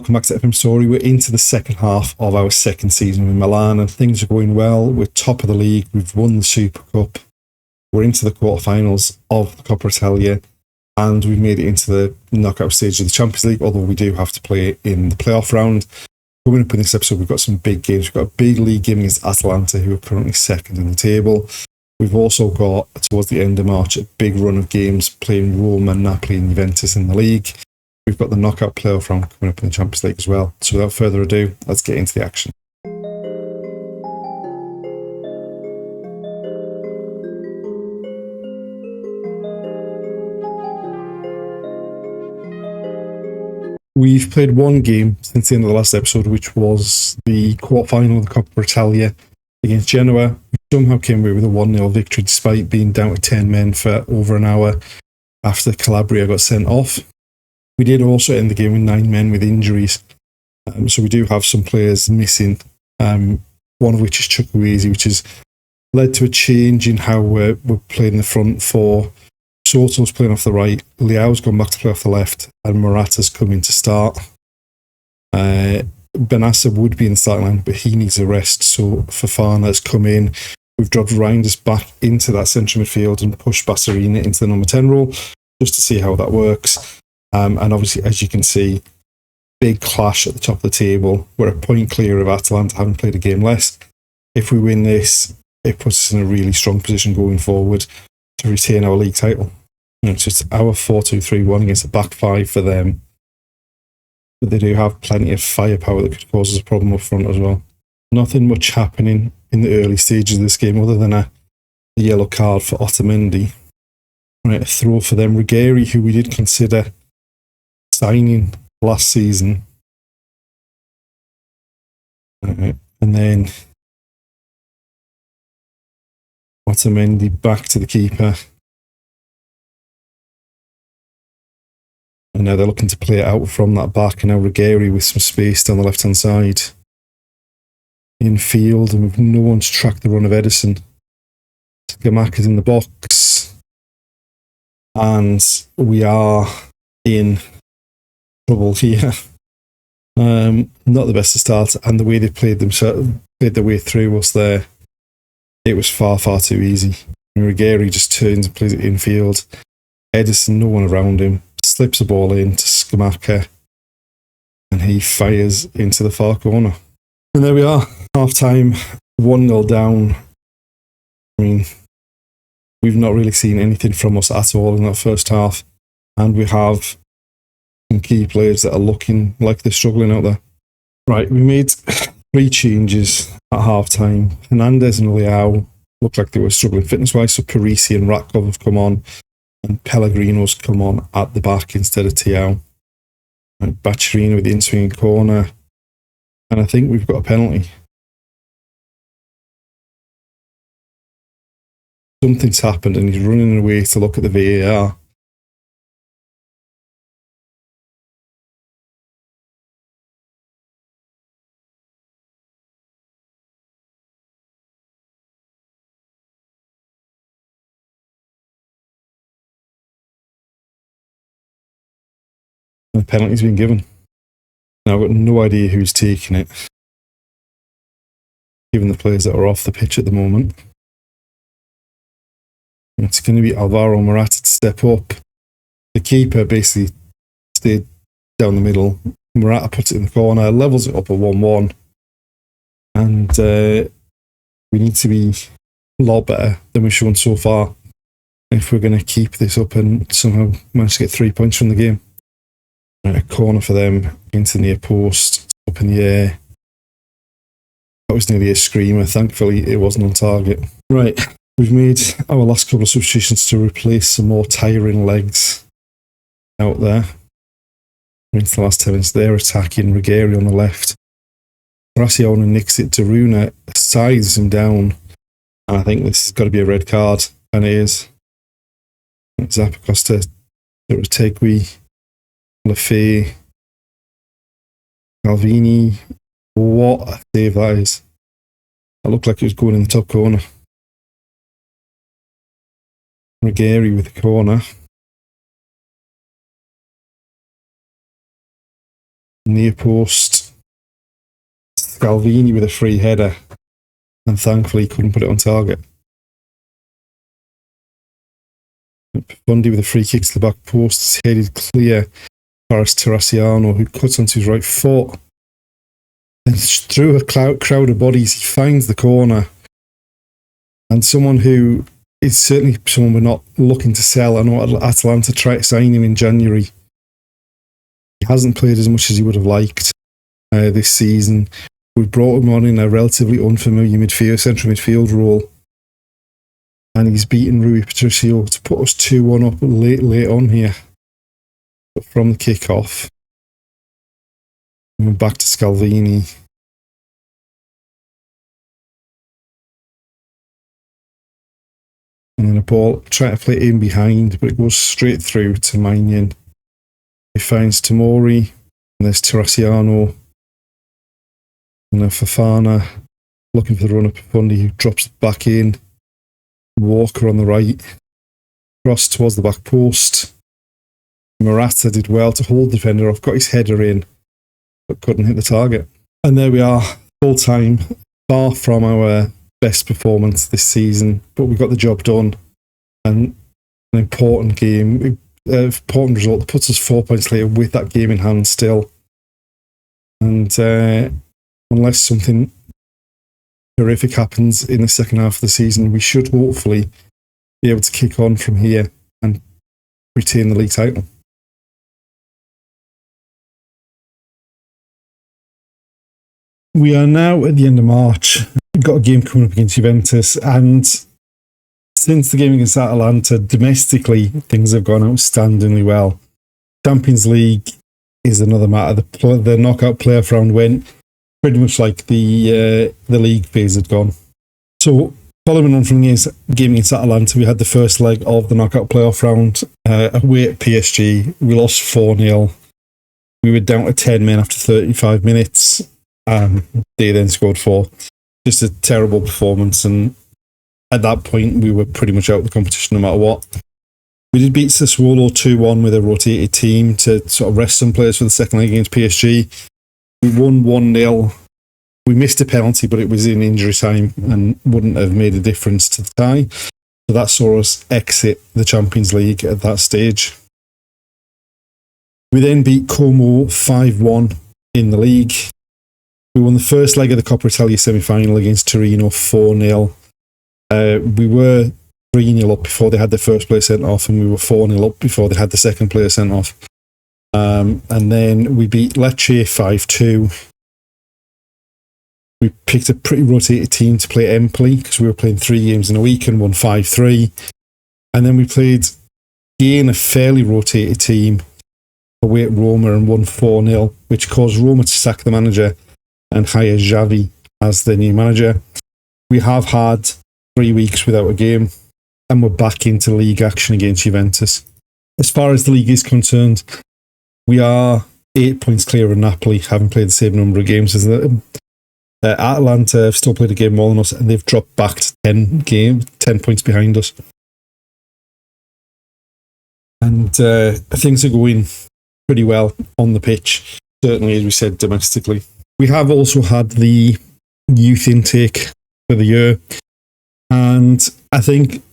welcome back to FM Storey. We're into the second half of our second season with Milan and things are going well. We're top of the league, we've won the Super Cup, we're into the quarterfinals of the Coppa Italia and we've made it into the knockout stage of the Champions League, although we do have to play in the playoff round. Coming up in this episode, we've got some big games. We've got a big league game against Atalanta, who are currently second in the table. We've also got, towards the end of March, a big run of games playing Roma, Napoli and Juventus in the league. We've got the knockout playoff round coming up in the Champions League as well. So without further ado, let's get into the action. We've played one game since the end of the last episode, which was the quarterfinal of the Coppa Italia against Genoa. We somehow came away with a 1-0 victory despite being down to 10 men for over an hour after Calabria got sent off. We did also end the game with 9 men with injuries. So we do have some players missing, one of which is Chukwueze, which has led to a change in how we're playing the front four. Soto's playing off the right, Leao's gone back to play off the left, and Morata's come in to start. Benassa would be in the starting line, but he needs a rest, so Fofana has come in. We've dropped Reinders back into that central midfield and pushed Basarina into the number 10 role, just to see how that works. And obviously, as you can see, big clash at the top of the table. We're a point clear of Atalanta, having played a game less. If we win this, it puts us in a really strong position going forward to retain our league title. So it's our 4-2-3-1 against a back five for them. But they do have plenty of firepower that could cause us a problem up front as well. Nothing much happening in the early stages of this game other than a yellow card for Otamendi. Right, a throw for them. Ruggeri, who we did consider signing last season. And then Otamendi back to the keeper. And now they're looking to play it out from that back. And now Ruggeri with some space down the left-hand side. In field, and with no one to track the run of Edison. Scamacca's in the box. And we are in trouble here. Not the best to start, and the way they played their way through was there. It was far too easy. Ruggeri just turns and plays it infield. Edison, no one around him, slips the ball in to Scamacca, and he fires into the far corner. And there we are, half time, 1-0 down. I mean, we've not really seen anything from us at all in that first half, and we have some key players that are looking like they're struggling out there. Right, we made 3 changes at half time. Hernandez and Leao looked like they were struggling fitness wise, so Parisi and Ratkov have come on, and Pellegrino's come on at the back instead of Thiaw. Right, Bacciarino with the in-swinging corner, and I think we've got a penalty. Something's happened and he's running away to look at the VAR. The penalty's been given. Now I've got no idea who's taking it, given the players that are off the pitch at the moment. It's going to be Alvaro Morata to step up. The keeper basically stayed down the middle. Morata puts it in the corner, levels it up at 1-1. And we need to be a lot better than we've shown so far if we're going to keep this up and somehow manage to get 3 points from the game. Right, a corner for them into the near post, up in the air. That was nearly a screamer. Thankfully, it wasn't on target. Right, we've made our last couple of substitutions to replace some more tiring legs out there. Into the last 10 minutes, they're attacking. Ruggeri on the left. Graciano nicks it to Runa, sides him down. And I think this has got to be a red card, and it is. Zappacosta, Tegui, Lafay, Calvini. What a save that is. That looked like it was going in the top corner. Ruggeri with the corner. near post. Scalvini with a free header, and thankfully couldn't put it on target. Bundy with a free kick to the back post. It's headed clear. Paris Terraciano, who cuts onto his right foot. And through a crowd of bodies, he finds the corner. And someone who is certainly someone we're not looking to sell. I know Atalanta tried to sign him in January. He hasn't played as much as he would have liked this season. We brought him on in a relatively unfamiliar central midfield role. And he's beaten Rui Patricio to put us 2-1 up late on here. But from the kick-off, we're back to Scalvini. And then a ball, trying to play it in behind, but it goes straight through to Maignan. He finds Tomori, and there's Terraciano. And then Fofana, looking for the run-up of Bundy, who drops it back in. Walker on the right, cross towards the back post. Morata did well to hold the defender off, got his header in, but couldn't hit the target. And there we are, full time, far from our best performance this season, but we got the job done. And an important game, important result that puts us 4 points later with that game in hand still. And unless something horrific happens in the second half of the season, we should hopefully be able to kick on from here and retain the league title. We are now at the end of March. We've got a game coming up against Juventus, and since the game against Atalanta, domestically, things have gone outstandingly well. Champions League is another matter. The knockout playoff round went pretty much like the league phase had gone. So, following on from the game against Atalanta, we had the first leg of the knockout playoff round away at PSG. We lost 4-0. We were down to 10 men after 35 minutes. They then scored 4. Just a terrible performance, and at that point, we were pretty much out of the competition no matter what. We did beat Sassuolo 2-1 with a rotated team to sort of rest some players for the second leg against PSG. We won 1-0. We missed a penalty, but it was in injury time and wouldn't have made a difference to the tie. So that saw us exit the Champions League at that stage. We then beat Como 5-1 in the league. We won the first leg of the Coppa Italia semi-final against Torino 4-0. We were 3-0 up before they had their first player sent off, and we were 4-0 up before they had the second player sent off. And then we beat Lecce 5-2. We picked a pretty rotated team to play Empoli because we were playing 3 games in a week and won 5-3. And then we played again a fairly rotated team away at Roma and won 4-0, which caused Roma to sack the manager and hire Xavi as their new manager. We have had 3 weeks without a game, and we're back into league action against Juventus. As far as the league is concerned, we are 8 points clear of Napoli, having played the same number of games as them. Atalanta have still played a game more than us, and they've dropped back to 10 points behind us. And things are going pretty well on the pitch, certainly, as we said, domestically. We have also had the youth intake for the year, and I think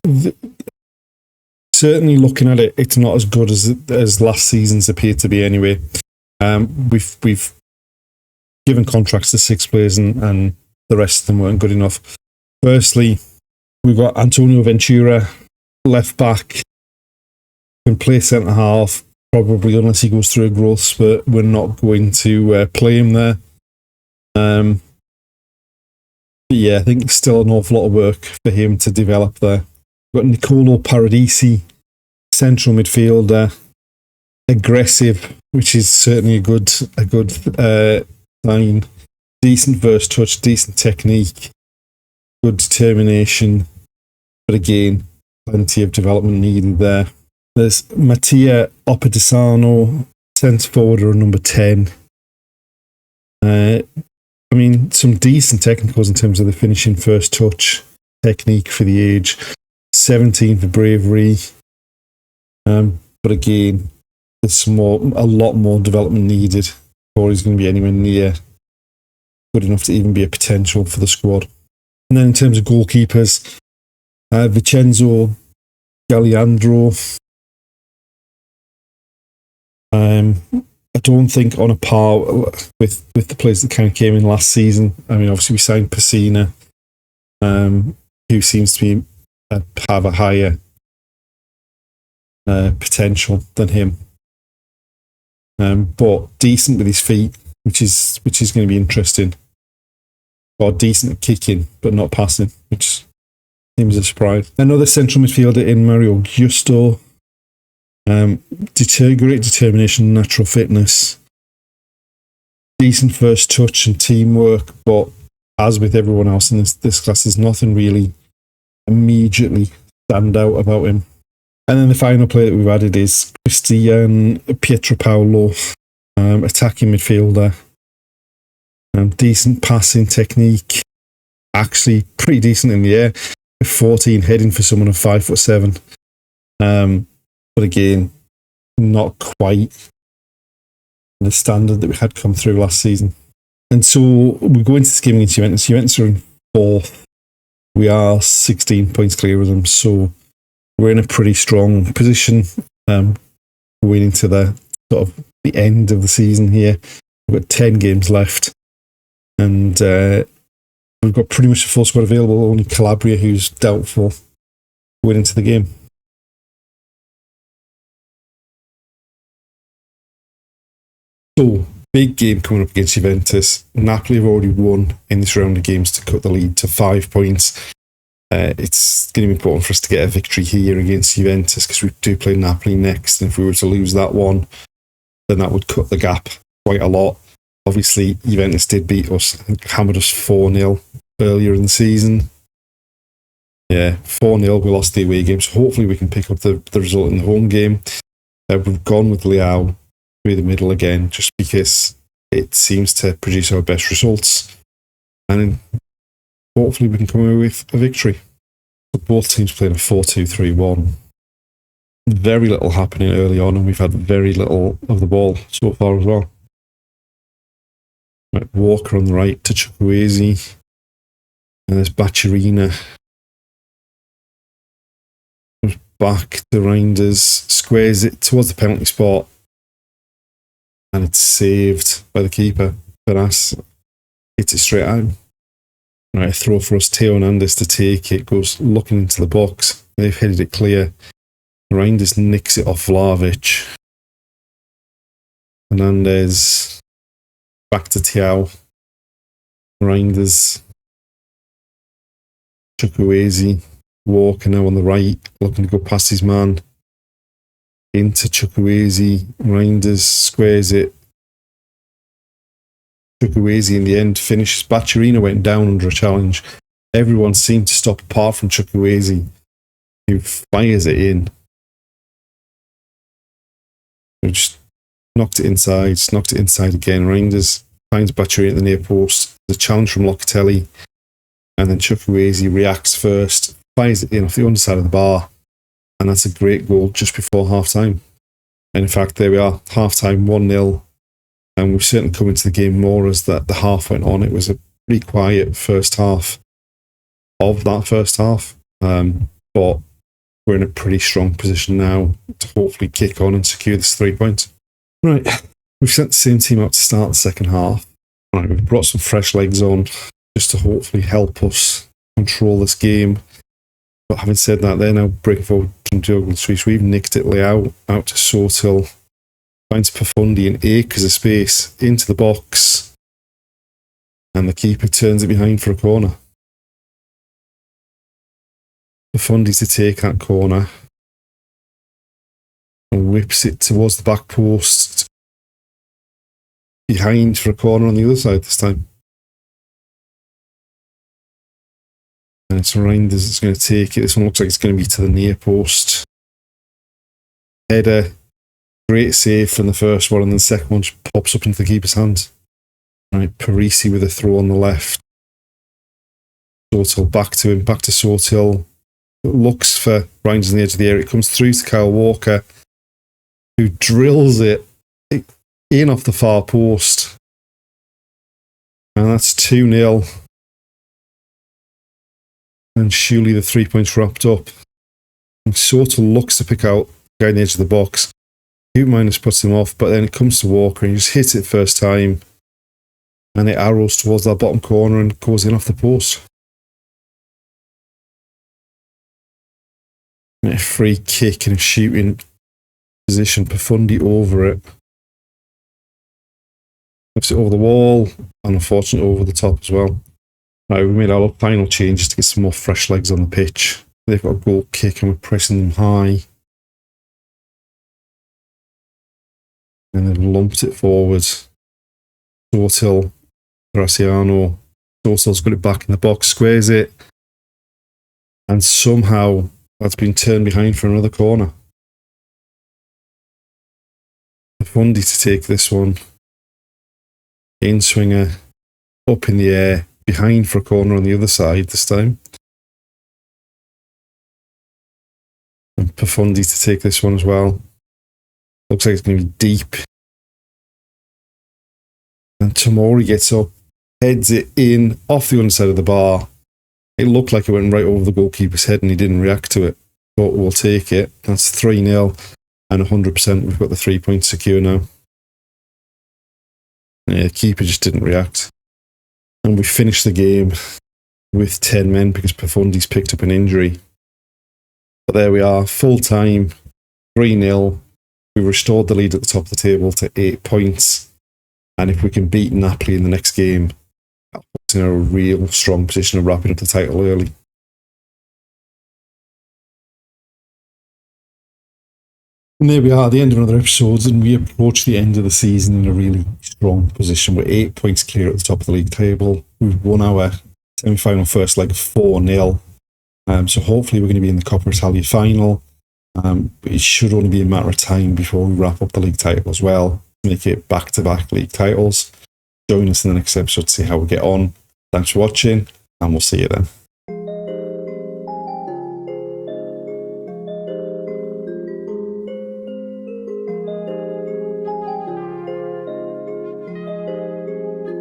certainly looking at it, it's not as good as last season's appeared to be anyway. We've given contracts to 6 players, and the rest of them weren't good enough. Firstly, we've got Antonio Ventura, left back, can play centre half, probably unless he goes through a growth spurt. We're not going to play him there. But yeah, I think it's still an awful lot of work for him to develop there. We've got Nicolo Paradisi, central midfielder, aggressive, which is certainly a good sign. Decent first touch, decent technique, good determination, but again, plenty of development needed there. There's Mattia Opedisano, centre forward or number 10. Some decent technicals in terms of the finishing first touch, technique for the age, 17 for bravery. But again, there's a lot more development needed. or he's going to be anywhere near good enough to even be a potential for the squad. And then in terms of goalkeepers, Vincenzo Galliandro. I don't think on a par with the players that kind of came in last season. I mean, obviously we signed Pessina, who seems to be have a higher potential than him, but decent with his feet, which is going to be interesting. Or decent at kicking, but not passing, which seems a surprise. Another central midfielder in Mario Gusto. Great determination, natural fitness, decent first touch and teamwork, but as with everyone else in this class, there's nothing really immediately stand out about him. And then the final player that we've added is Christian Pietropaolo, attacking midfielder. Decent passing technique, actually pretty decent in the air. 14 heading for someone of 5'7". But again, not quite the standard that we had come through last season. And so we go into this game against Juventus. Juventus are in fourth. We are 16 points clear of them, so we're in a pretty strong position going into the sort of the end of the season here. We've got 10 games left, and we've got pretty much a full squad available. Only Calabria, who's doubtful, going into the game. So, big game coming up against Juventus. Napoli have already won in this round of games to cut the lead to 5 points. It's going to be important for us to get a victory here against Juventus, because we do play Napoli next, and if we were to lose that one, then that would cut the gap quite a lot. Obviously, Juventus did beat us, hammered us 4-0 earlier in the season. Yeah, 4-0, we lost the away game, so hopefully we can pick up the result in the home game. We've gone with Leao through the middle again, just because it seems to produce our best results, and hopefully we can come away with a victory. So both teams playing a 4-2-3-1. Very little happening early on, and we've had very little of the ball so far as well. Right, Walker on the right to Chukwueze, and there's Bacciarina. Comes back to Reinders, squares it towards the penalty spot, and it's saved by the keeper. Perez hits it straight out. Right, a throw for us. Teo Hernandez to take it, goes looking into the box. They've headed it clear. Reinders nicks it off Vlahovic. Hernandez back to Thiaw. Reinders. Chukwueze. Walker now on the right, looking to go past his man. Into Chukwueze. Reinders squares it. Chukwueze in the end finishes. Bacciarina went down under a challenge. Everyone seemed to stop apart from Chukwueze, who fires it in. We just knocked it inside again. Reinders finds Bacciarina at the near post. The challenge from Locatelli, and then Chukwueze reacts first, fires it in off the underside of the bar, and that's a great goal just before half-time. And in fact, there we are, half-time 1-0. And we've certainly come into the game more as the half went on. It was a pretty quiet first half of that first half. But we're in a pretty strong position now to hopefully kick on and secure this 3 points. Right, we've sent the same team out to start the second half. Right, we've brought some fresh legs on just to hopefully help us control this game. But having said that, they're now breaking forward from Diogo Luis. We've nicked it Leao out to Sotil. Finds Profundi in acres of space into the box, and the keeper turns it behind for a corner. Profundi to take that corner and whips it towards the back post, behind for a corner on the other side this time. And it's Reinders that's going to take it. This one looks like it's going to be to the near post. Header. Great save from the first one, and then the second one just pops up into the keeper's hands. Right, Parisi with a throw on the left. Sotil back to him, back to Sotil. Looks for Reinders on the edge of the area. It comes through to Kyle Walker, who drills it. in off the far post. And that's 2-0. And surely the 3 points wrapped up. And sort of looks to pick out the guy on the edge of the box. 2- puts him off, but then it comes to Walker and he just hits it first time. And it arrows towards that bottom corner and goes in off the post. And a free kick and a shooting position. Profundi over it. Lifts it over the wall, and unfortunately over the top as well. Right, we made our final changes to get some more fresh legs on the pitch. They've got a goal kick and we're pressing them high. And they've lumped it forward. Sotil, Graciano. Sotil's got it back in the box, squares it. And somehow that's been turned behind for another corner. Fundy to take this one. In swinger, up in the air, behind for a corner on the other side this time. And Profundi to take this one as well. Looks like it's going to be deep. And Tomori gets up, heads it in, off the underside of the bar. It looked like it went right over the goalkeeper's head and he didn't react to it. But we'll take it. That's 3-0 and 100%. We've got the 3 points secure now. Yeah, the keeper just didn't react. And we finished the game with 10 men because Profundi's picked up an injury. But there we are, full time, 3-0. We restored the lead at the top of the table to 8 points. And if we can beat Napoli in the next game, that puts us in a real strong position of wrapping up the title early. And there we are at the end of another episode, and we approach the end of the season in a really strong position. We're 8 points clear at the top of the league table. We've won our semi-final first leg 4-0. So hopefully we're going to be in the Coppa Italia final. It should only be a matter of time before we wrap up the league title as well. Make it back-to-back league titles. Join us in the next episode to see how we get on. Thanks for watching, and we'll see you then.